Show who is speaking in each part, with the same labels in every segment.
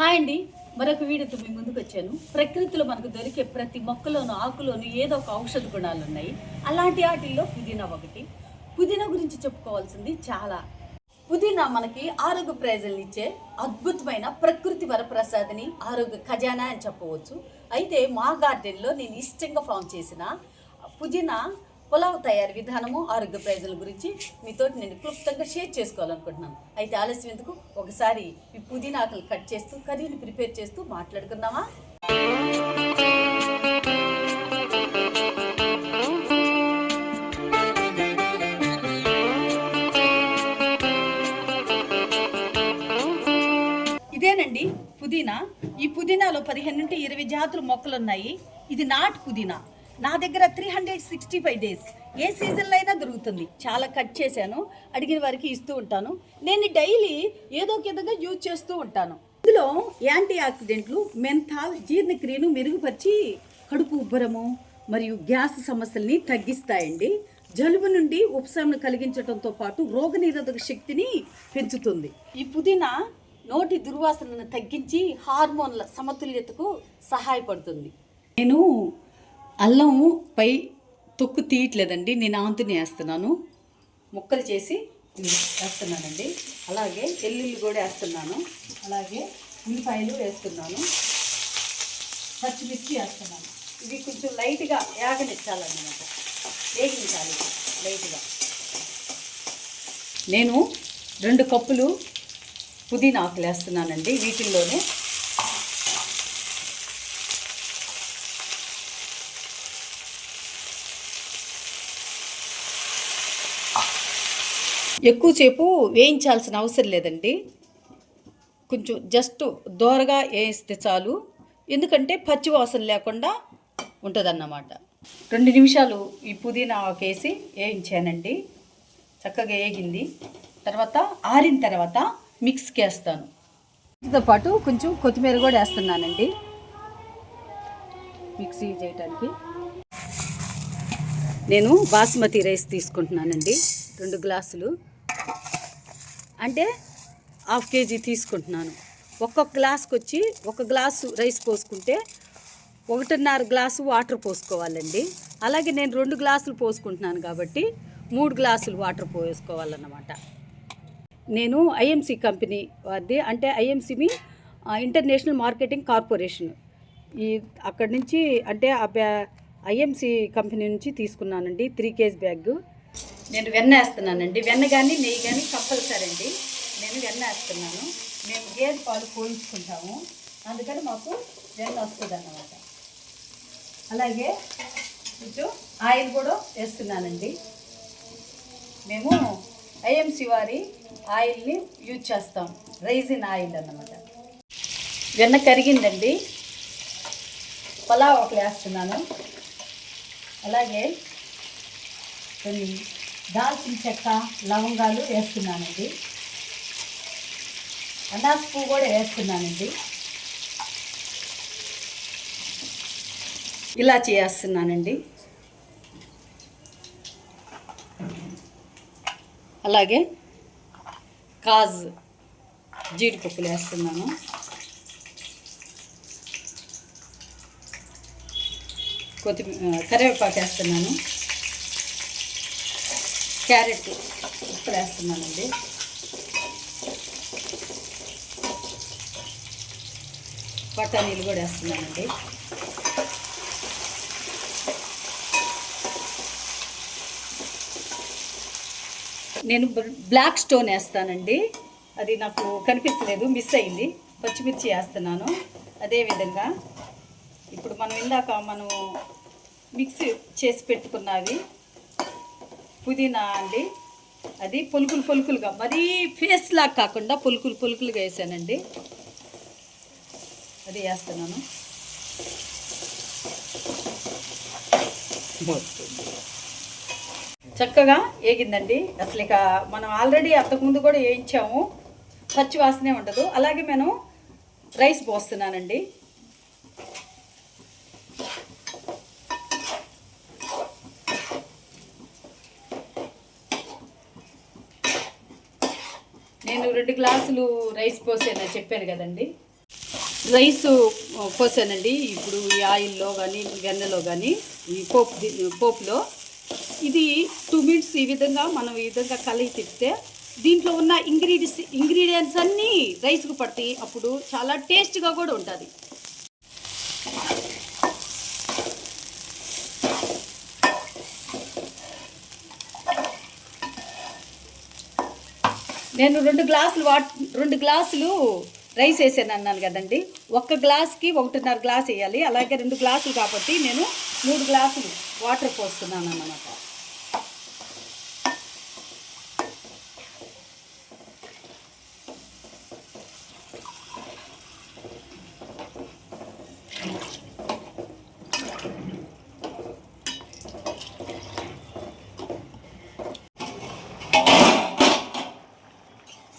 Speaker 1: Hi అండి, మరొక వీడియోతో మీ ముందుకు వచ్చాను. ప్రకృతిలో మనకు దొరికే ప్రతి మొక్కలోను ఆకులోను ఏదో ఒక ఔషధ గుణాలు ఉన్నాయి. అలాంటి వాటిల్లో పుదీనా ఒకటి. పుదీనా గురించి చెప్పుకోవాల్సింది చాలా. పుదీనా మనకి ఆరోగ్య ప్రయోజనాలు ఇచ్చే అద్భుతమైన ప్రకృతి వరప్రసాదిని, ఆరోగ్య ఖజానా అని చెప్పవచ్చు. అయితే మా గార్డెన్లో నేను ఇష్టంగా ఫామ్ చేసిన పుదీనా పులావ్ తయారీ విధానము, ఆరోగ్య ప్రయోజనాల గురించి మీతో నేను క్లుప్తంగా షేర్ చేసుకోవాలనుకుంటున్నాను. అయితే ఆలస్యం ఎందుకు, ఒకసారి ఈ పుదీనా ఆకులు కట్ చేస్తూ కర్రీని ప్రిపేర్ చేస్తూ మాట్లాడుకుందామా. ఇదేనండి పుదీనా. ఈ పుదీనాలో 15 నుండి 20 జాతుల మొక్కలు ఉన్నాయి. ఇది నాటు పుదీనా. నా దగ్గర 365 డేస్ ఏ సీజన్లో అయినా దొరుకుతుంది. చాలా కట్ చేశాను, అడిగిన వారికి ఇస్తూ ఉంటాను. నేను డైలీ ఏదో ఒక విధంగా యూజ్ చేస్తూ ఉంటాను. ఇందులో యాంటీ ఆక్సిడెంట్లు, మెంథాల్ జీర్ణక్రియను మెరుగుపరిచి కడుపు ఉబ్బరము మరియు గ్యాస్ సమస్యల్ని తగ్గిస్తాయండి. జలుబు నుండి ఉపశమనం కలిగించడంతో పాటు రోగనిరోధక శక్తిని పెంచుతుంది. ఈ పుదీనా నోటి దుర్వాసనను తగ్గించి హార్మోన్ల సమతుల్యతకు సహాయపడుతుంది. నేను అల్లం పై తొక్కు తీయట్లేదండి, నేను ఆంతుని వేస్తున్నాను. ముక్కలు చేసి వేస్తున్నానండి. అలాగే వెల్లుల్లి కూడా వేస్తున్నాను. అలాగే ఉల్లిపాయలు వేస్తున్నాను. పచ్చిమిర్చి వేస్తున్నాను. ఇవి కొంచెం లైట్గా వేగనిచ్చాలన్నమాట, వేగించాలి లైట్గా. నేను 2 కప్పులు పుదీనా ఆకులు వేస్తున్నానండి. వీటిల్లోనే ఎక్కువసేపు వేయించాల్సిన అవసరం లేదండి. కొంచెం జస్ట్ దోరగా వేస్తే చాలు, ఎందుకంటే పచ్చి వాసన లేకుండా ఉంటుందన్నమాట. 2 నిమిషాలు ఈ పుదీనా వేసి వేయించానండి. చక్కగా వేగింది. తర్వాత ఆరిన తర్వాత మిక్స్కి వేస్తాను. దీంతో పాటు కొంచెం కొత్తిమీర కూడా వేస్తున్నానండి మిక్సీ చేయడానికి. నేను బాస్మతి రైస్ తీసుకుంటున్నానండి. 2 గ్లాసులు అంటే 1/2 కేజీ తీసుకుంటున్నాను. ఒక్కొక్క గ్లాస్కి వచ్చి 1 గ్లాసు రైస్ పోసుకుంటే 1.5 గ్లాసు వాటర్ పోసుకోవాలండి. అలాగే నేను 2 గ్లాసులు పోసుకుంటున్నాను కాబట్టి 3 గ్లాసులు వాటర్ పోసుకోవాలన్నమాట. నేను ఐఎంసి కంపెనీ వారిది, అంటే ఐఎంసిమి ఇంటర్నేషనల్ మార్కెటింగ్ కార్పొరేషన్, అక్కడి నుంచి అంటే ఐఎంసి కంపెనీ నుంచి తీసుకున్నానండి 3 కేజీ బ్యాగ్. నేను వెన్న వేస్తున్నానండి. వెన్న కానీ నెయ్యి కానీ కంపల్సరీ అండి. నేను వెన్న వేస్తున్నాను. మేము గేదె పాలు పోయించుకుంటాము, అందుకని మాకు వెన్న వస్తుంది అన్నమాట. అలాగే కొంచెం ఆయిల్ కూడా వేస్తున్నానండి. మేము ఐఎంసి వారి ఆయిల్ని యూజ్ చేస్తాం, రైజిన్ ఆయిల్ అన్నమాట. వెన్న కరిగిందండి. పలావ్ ఒకటి వేస్తున్నాను. అలాగే కొన్ని దాల్చిన చెక్క, లవంగాలు వేస్తున్నానండి. అనాస పువ్వు కూడా వేస్తున్నానండి. ఇలాచీ వేస్తున్నానండి. అలాగే కాజు, జీడిపప్పులు వేస్తున్నాను. కరివేపాకు వేస్తున్నాను. క్యారెట్ ఉప్పులు వేస్తున్నానండి. బఠానీలు కూడా వేస్తున్నానండి. నేను బ్లాక్ స్టోన్ వేస్తానండి. అది నాకు కనిపించలేదు, మిస్ అయింది. పచ్చిమిర్చి వేస్తున్నాను. అదేవిధంగా ఇప్పుడు మనం మిక్సీ చేసి పెట్టుకున్నవి పుదీనా అండి. అది పొలుకులుగా, మరీ పేస్ట్ లాగా కాకుండా పొలుకులుగా వేసానండి. అది వేస్తున్నాను. చక్కగా వేగిందండి. అసలు ఇక మనం ఆల్రెడీ అంతకుముందు కూడా వేయించాము, పచ్చి వాసనే ఉండదు. అలాగే నేను రైస్ పోస్తున్నానండి. నేను 2 గ్లాసులు రైస్ పోసాను చెప్పాను కదండి. రైస్ పోసానండి. ఇప్పుడు ఈ ఆయిల్లో కానీ వెన్నెలో కానీ ఈ పోపులో ఇది 2 మినిట్స్ ఈ విధంగా మనం ఈ విధంగా కలిగి తిప్పితే దీంట్లో ఉన్న ఇంగ్రీడియంట్స్ అన్నీ రైస్కు పడతాయి. అప్పుడు చాలా టేస్ట్గా కూడా ఉంటుంది. నేను 2 గ్లాసులు రైస్ వేసాను అన్నాను కదండి. 1 గ్లాస్కి 1.5 గ్లాస్ వేయాలి. అలాగే 2 గ్లాసులు కాబట్టి నేను 3 గ్లాసులు వాటర్ పోస్తున్నాను అన్నమాట.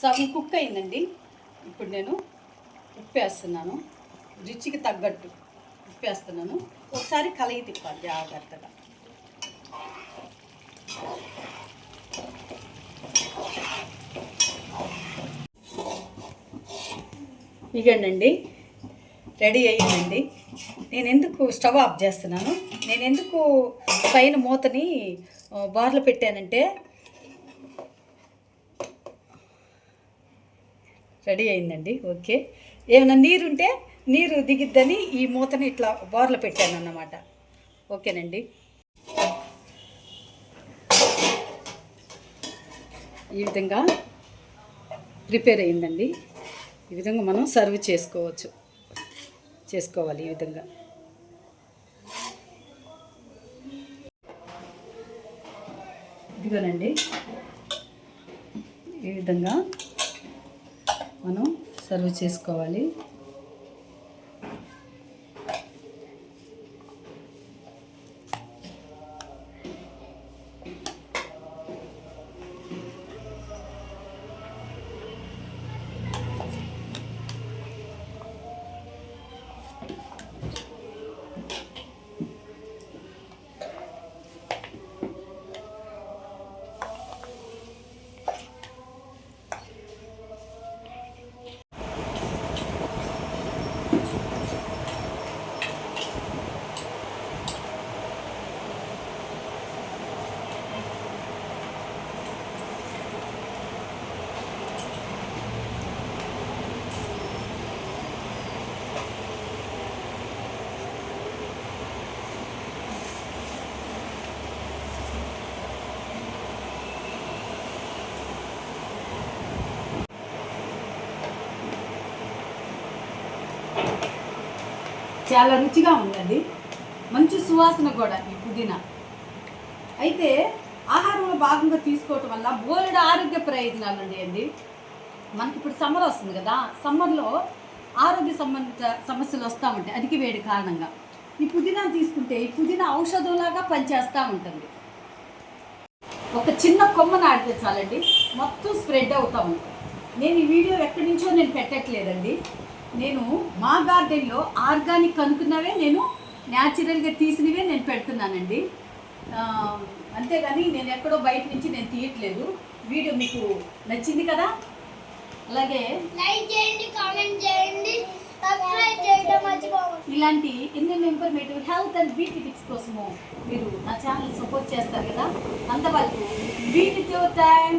Speaker 1: సగం కుక్ అయిందండి. ఇప్పుడు నేను ఉప్పు వేస్తున్నాను. రుచికి తగ్గట్టు ఉప్పు వేస్తున్నాను. ఒకసారి కలయి తిప్పాలి జాగ్రత్తగా. ఇగండి రెడీ అయ్యిందండి. నేను ఎందుకు స్టవ్ ఆఫ్ చేస్తున్నాను, నేను ఎందుకు పైన మూతని బార్లు పెట్టానంటే రెడీ అయిందండి. ఓకే, ఏమైనా నీరుంటే నీరు దిగిద్దని ఈ మూతని ఇట్లా బార్లో పెట్టాను అన్నమాట. ఓకేనండి. ఈ విధంగా ప్రిపేర్ అయిందండి. ఈ విధంగా మనం సర్వ్ చేసుకోవాలి. ఈ విధంగా ఇదిగోనండి, ఈ విధంగా మనం సర్వ్ చేసుకోవాలి. చాలా రుచిగా ఉందండి. మంచి సువాసన కూడా ఈ పుదీనా. అయితే ఆహారంలో భాగంగా తీసుకోవటం వల్ల బోలెడు ఆరోగ్య ప్రయోజనాలు ఉన్నాయండి. మనకి ఇప్పుడు సమ్మర్ వస్తుంది కదా, సమ్మర్లో ఆరోగ్య సంబంధిత సమస్యలు వస్తూ ఉంటాయి అధిక వేడి కారణంగా. ఈ పుదీనా తీసుకుంటే ఈ పుదీనా ఔషధంలాగా పనిచేస్తూ ఉంటుంది. ఒక చిన్న కొమ్మ నాటితే చాలండి, మొత్తం స్ప్రెడ్ అవుతూ ఉంటుంది. నేను ఈ వీడియో ఎక్కడి నుంచో నేను పెట్టట్లేదండి. నేను మా గార్డెన్లో ఆర్గానిక్ అనుకున్నవే, నేను న్యాచురల్గా తీసినవే నేను పెడుతున్నానండి. అంతేగాని నేను ఎక్కడో బయట నుంచి నేను తీయట్లేదు. వీడియో మీకు నచ్చింది కదా, అలాగే
Speaker 2: లైక్ చేయండి, కామెంట్ చేయండి, సబ్స్క్రైబ్ చేయడం మర్చిపోవద్దు.
Speaker 1: ఇలాంటి ఎన్నెన్నో informative health and beauty tips కోసము మీరు నా ఛానల్ సపోర్ట్ చేస్తారు కదా. అంతవరకు బ్యూటీతో టైం.